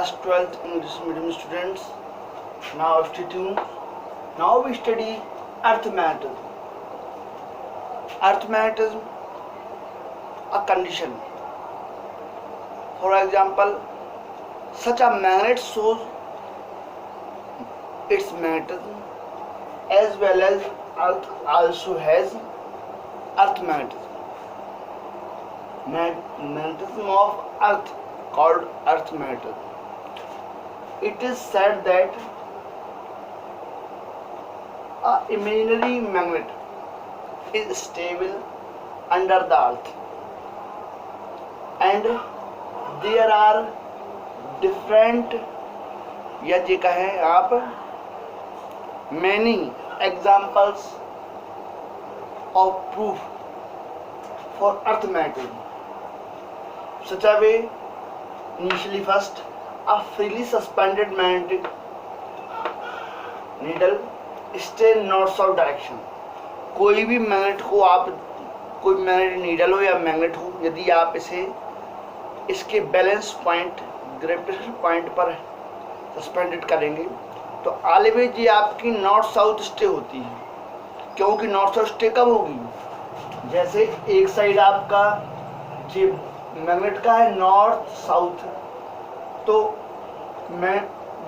class 12th English medium students. Now stay tuned. Now we study arithmetic. Arithmetic is a condition. For example, such a magnet shows its magnetism as well as earth also has earth magnetism. Magnetism of earth called earth magnetism. It is said that a imaginary magnet is stable under the earth, and there are different या जे कहें आप many examples of proof for earth magnetism. Such a way, initially first, a freely suspended magnetic needle stay north south direction. कोई भी magnet को आप, कोई magnet needle हो या मैग्नेट हो, यदि आप इसे इसके बैलेंस पॉइंट ग्रेविटेशनल पॉइंट पर सस्पेंडेड करेंगे तो ऑलवेज ये आपकी नॉर्थ साउथ स्टे होती है. क्योंकि नॉर्थ साउथ स्टे कब होगी? जैसे एक साइड आपका जो मैग्नेट का है नॉर्थ साउथ, तो मैं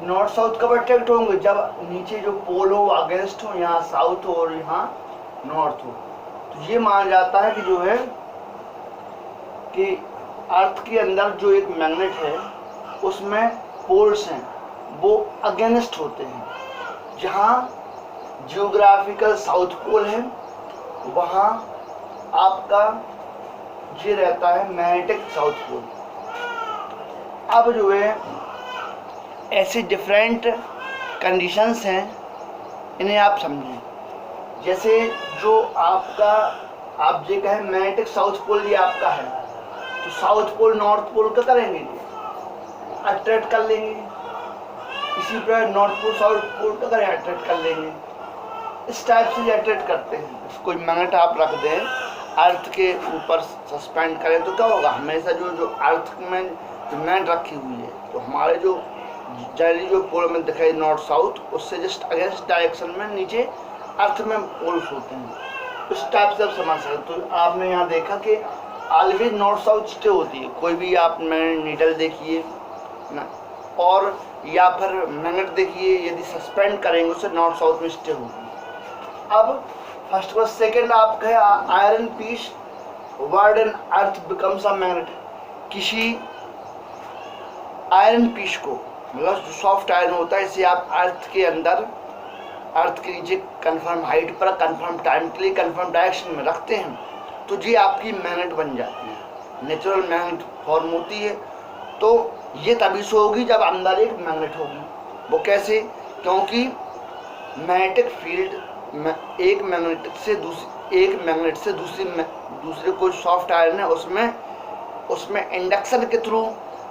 नॉर्थ साउथ कब अट्रैक्ट होंगे? जब नीचे जो पोल हो अगेंस्ट हो, यहाँ साउथ हो और यहाँ नॉर्थ हो. तो ये माना जाता है कि जो है कि अर्थ के अंदर जो एक मैग्नेट है उसमें पोल्स हैं वो अगेंस्ट होते हैं. जहाँ जियोग्राफिकल साउथ पोल है वहाँ आपका ये रहता है मैग्नेटिक साउथ पोल. अब जो है ऐसे डिफरेंट कंडीशंस हैं, इन्हें आप समझें. जैसे जो आपका आप जो कहें मैग्नेटिक साउथ पोल ये आपका है, तो साउथ पोल नॉर्थ पोल का करेंगे अट्रैक्ट कर लेंगे. इसी प्रकार नॉर्थ पोल साउथ पोल का करें अट्रैक्ट कर लेंगे. इस टाइप से अट्रैक्ट करते हैं. कोई मैग्नेट आप रख दें अर्थ के ऊपर सस्पेंड करें तो क्या होगा? हमेशा जो अर्थ में जो मैग्नेट रखी हुई है तो हमारे जो जनरली जो पोल में दिखाई नॉर्थ साउथ उससे जस्ट अगेंस्ट डायरेक्शन में नीचे अर्थ में पोल्स होते हैं. उस टाइप से आप समझ सकते. तो आपने यहाँ देखा कि ऑलवेज नॉर्थ साउथ स्टे होती है. कोई भी आप मैग्नेट नीडल देखिए ना, और या फिर मैग्नेट देखिए, यदि सस्पेंड करेंगे उसे नॉर्थ साउथ में स्टे होगी. अब फर्स्ट को सेकेंड आपका है iron piece word and earth becomes a magnet. किसी आयरन पीस को, मतलब जो सॉफ्ट आयरन होता है, इसे आप अर्थ के अंदर, अर्थ के नीचे कंफर्म हाइट पर कंफर्म टाइम के लिए कंफर्म डायरेक्शन में रखते हैं तो ये आपकी मैग्नेट बन जाती है. नेचुरल मैग्नेट फॉर्म होती है. तो ये तभी से होगी जब अंदर एक मैग्नेट होगी. वो कैसे? क्योंकि मैग्नेटिक फील्ड एक मैग्नेट से दूसरे कोई सॉफ्ट आयरन है उसमें इंडक्शन के थ्रू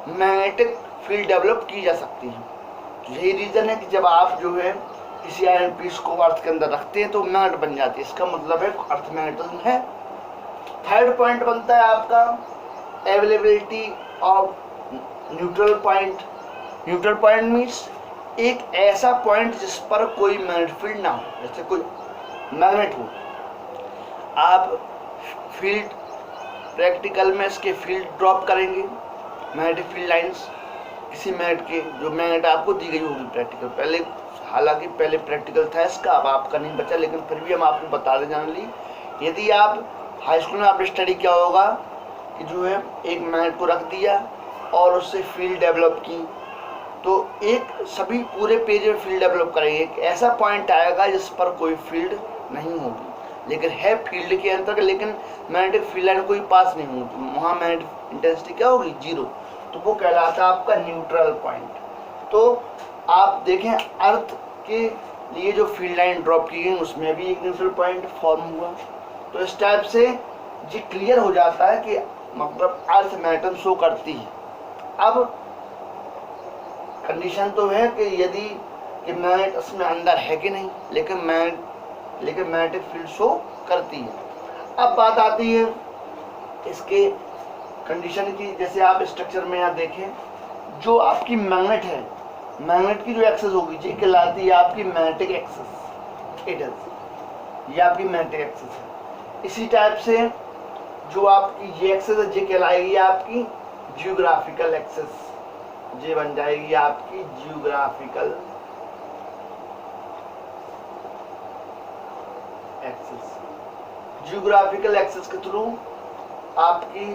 मैग्नेटिक फील्ड डेवलप की जा सकती है. तो यही रीज़न है कि जब आप जो है किसी आयरन पीस को अर्थ के अंदर रखते हैं तो मैग्नेट बन जाती है. इसका मतलब है अर्थ मैग्नेटिज्म है. थर्ड पॉइंट बनता है आपका availability of neutral point. Neutral point means एक ऐसा पॉइंट जिस पर कोई मैग्नेट फील्ड ना हो. जैसे कोई मैग्नेट हो, आप फील्ड प्रैक्टिकल में इसके फील्ड ड्रॉप करेंगे, मैग्नेटिक फील्ड लाइंस किसी मैग्नेट के, जो मैग्नेट आपको दी गई होगी प्रैक्टिकल. पहले हालांकि पहले प्रैक्टिकल था इसका, अब आपका नहीं बचा, लेकिन फिर भी हम आपको बता दें जनरली. यदि आप हाई स्कूल में आपने स्टडी किया होगा कि जो है एक मैग्नेट को रख दिया और उससे फील्ड डेवलप की, तो एक सभी पूरे पेज में फील्ड डेवलप करेंगे. एक ऐसा पॉइंट आएगा जिस पर कोई फील्ड नहीं होगी, लेकिन है फील्ड के अंतर्गत, लेकिन मैग्नेटिक फील्ड लाइन कोई पास नहीं होगी. वहाँ मैग्नेटिक इंटेंसिटी क्या होगी? जीरो. तो वो कहलाता है आपका न्यूट्रल पॉइंट. तो आप देखें अर्थ के लिए जो फील्ड लाइन ड्रॉप की गई उसमें भी एक न्यूट्रल पॉइंट फॉर्म हुआ. तो इस टाइप से ये क्लियर हो जाता है कि मतलब अर्थ मैग्नेटिज्म शो करती है. अब कंडीशन तो है कि यदि कि मैग्नेट इसमें अंदर है कि नहीं, लेकिन मैग्नेटिक फील्ड शो करती है. अब बात आती है इसके कंडीशन की. जैसे आप स्ट्रक्चर में यहाँ देखें, जो आपकी मैग्नेट है, मैग्नेट की जो एक्सेस होगी ये कहलाती है आपकी मैग्नेटिक एक्सेस। इट इज, ये आपकी मैग्नेटिक एक्सेस है। इसी टाइप से जो आपकी ये एक्सेस है ये कहलाएगी आपकी जियोग्राफिकल एक्सेस। ये बन जाएगी आपकी जियोग्राफिकल एक्सेस। जियोग्राफिकल एक्सेस के थ्रू आपकी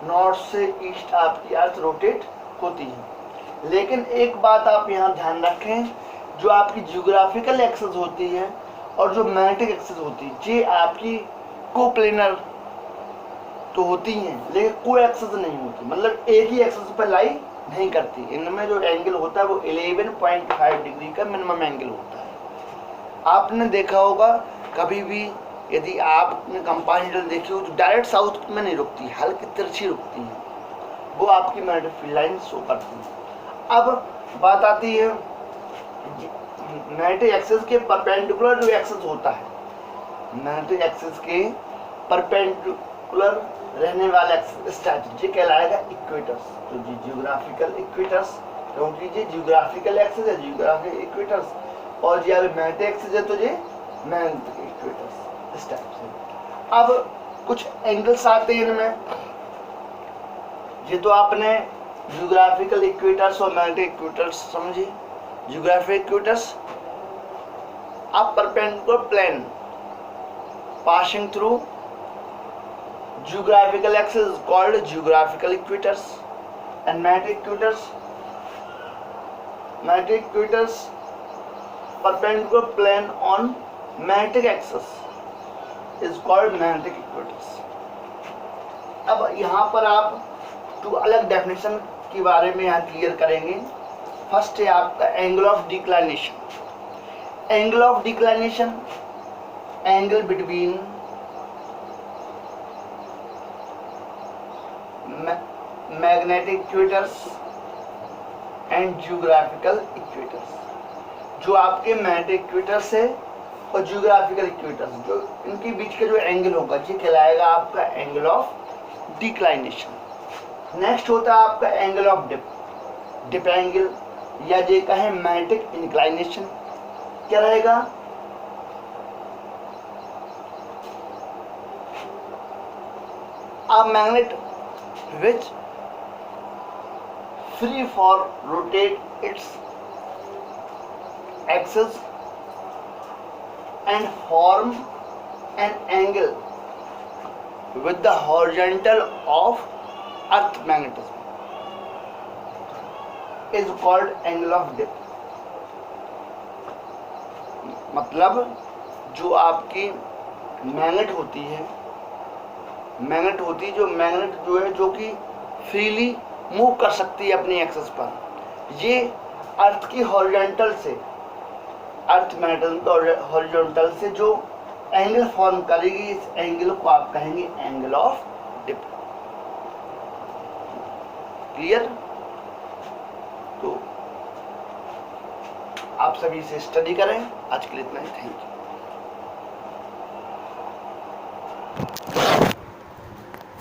नॉर्थ से ईस्ट आपकी अर्थ रोटेट होती है। लेकिन एक बात आप यहाँ ध्यान रखें, जो आपकी जियोग्राफिकल एक्सेस होती है और जो मैग्नेटिक एक्सेस होती है ये आपकी कोप्लेनर तो होती हैं लेकिन कोई एक्सेस नहीं होती, मतलब एक ही एक्सेस पर लाई नहीं करती। इनमें जो एंगल होता है वो 11.5 डिग्री का मिनिमम एंगल होता है। आपने देखा होगा कभी भी यदि आपने कंपास नीडल देखी हो तो डायरेक्ट साउथ में नहीं रुकती, हल्की तिरछी रुकती है, वो आपकी मैग्नेटिक फील्ड लाइन शो करती है। अब बात आती है मैग्नेटिक एक्सिस के परपेंडिकुलर जो एक्सिस होता है, मैग्नेटिक एक्सिस के परपेंडिकुलर रहने वाला एक्सिस स्ट्रैटेजी कहलाएगा इक्वेटर्स। तो जी जियोग्राफिकल इक्वेटर्स, क्योंकि ये जियोग्राफिकल एक्सिस है, जियोग्राफिकल इक्वेटर्स, और ये अगर मैग्नेटिक एक्सिस है तो ये मैग्नेटिक इक्वेटर्स इस टाइप से। अब कुछ एंगल्स आते हैं इनमें, ये तो आपने जियोग्राफिकल इक्वेटर्स और मैग्नेटिक इक्वेटर्स समझे। जियोग्राफिक इक्वेटर्स आप perpendicular plane passing through geographical axis is called geographical equators, and magnetic equators perpendicular plane on magnetic axis is called magnetic equators। अब यहाँ पर आप दो अलग डेफिनेशन के बारे में यहाँ क्लियर करेंगे। फर्स्ट है आपका angle of declination. Angle of declination angle between magnetic equators and geographical equators. जो आपके मैग्नेटिक इक्वेटर्स है और जियोग्राफिकल इक्वेटर्स, जो इनके बीच का जो एंगल होगा ये कहलाएगा आपका एंगल ऑफ डिक्लाइनेशन। नेक्स्ट होता है आपका angle of dip, dip angle, या ये कहें मैग्नेटिक इंक्लाइनेशन। क्या रहेगा? a magnet which free for rotate its axis and form an angle with the horizontal of earth magnetism is called angle of dip। मतलब जो आपकी मैग्नेट होती है, जो मैग्नेट जो है जो कि फ्रीली मूव कर सकती है अपनी एक्सिस पर, ये अर्थ की हॉरिजॉन्टल से, अर्थ मैग्नेटिज्म के हॉरिजॉन्टल से जो एंगल फॉर्म करेगी, इस एंगल को आप कहेंगे एंगल ऑफ डिप। क्लियर? तो आप सभी से स्टडी करें। आज के लिए इतना ही। Thank you.